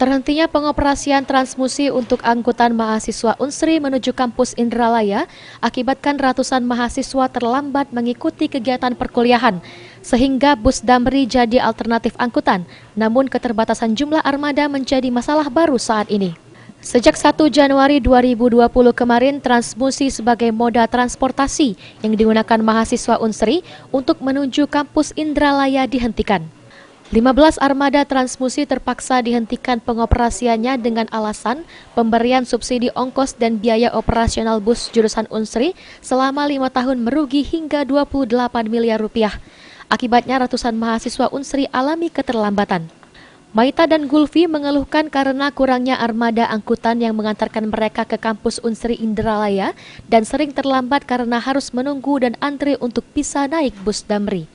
Terhentinya pengoperasian transmusi untuk angkutan mahasiswa Unsri menuju kampus Indralaya akibatkan ratusan mahasiswa terlambat mengikuti kegiatan perkuliahan, sehingga bus Damri jadi alternatif angkutan. Namun keterbatasan jumlah armada menjadi masalah baru saat ini. Sejak 1 Januari 2020 kemarin, transmusi sebagai moda transportasi yang digunakan mahasiswa Unsri untuk menuju kampus Indralaya dihentikan. 15 armada transmusi terpaksa dihentikan pengoperasiannya dengan alasan pemberian subsidi ongkos dan biaya operasional bus jurusan Unsri selama 5 tahun merugi hingga 28 miliar rupiah. Akibatnya ratusan mahasiswa Unsri alami keterlambatan. Maita dan Gulfi mengeluhkan karena kurangnya armada angkutan yang mengantarkan mereka ke kampus Unsri Indralaya dan sering terlambat karena harus menunggu dan antri untuk bisa naik bus Damri.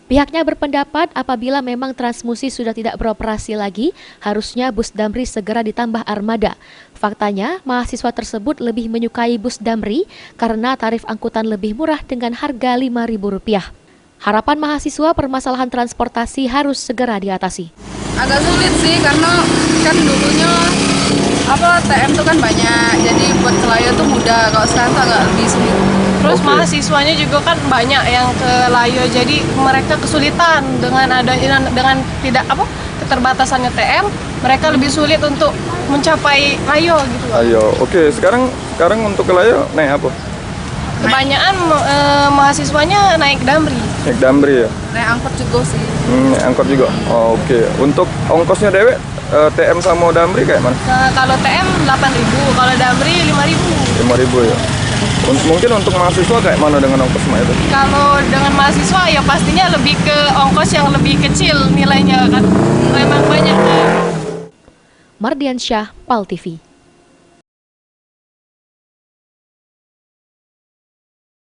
Pihaknya berpendapat apabila memang transmusi sudah tidak beroperasi lagi, harusnya bus Damri segera ditambah armada. Faktanya, mahasiswa tersebut lebih menyukai bus Damri karena tarif angkutan lebih murah dengan harga Rp5.000. Harapan mahasiswa permasalahan transportasi harus segera diatasi. Agak sulit sih karena kan dulunya TM tuh kan banyak, jadi buat ke Layo tuh mudah, kalau sekarang tuh agak lebih sulit. Terus mahasiswanya juga kan banyak yang ke Layo, jadi mereka kesulitan dengan tidak keterbatasannya TM, mereka lebih sulit untuk mencapai Layo gitu. Layo, oke. Sekarang untuk ke Layo naik apa? Kebanyakan mahasiswanya naik Damri. Naik Damri ya? Naik angkot juga sih. Naik angkot juga? Oh, oke. Untuk ongkosnya dewek, TM sama Damri kayak mana? Kalau TM 8.000, kalau Damri 5.000. 5.000 ya? Mungkin untuk mahasiswa kayak mana dengan ongkos itu? Kalau dengan mahasiswa ya pastinya lebih ke ongkos yang lebih kecil nilainya kan. Memang banyak. Mardiansyah, PAL TV.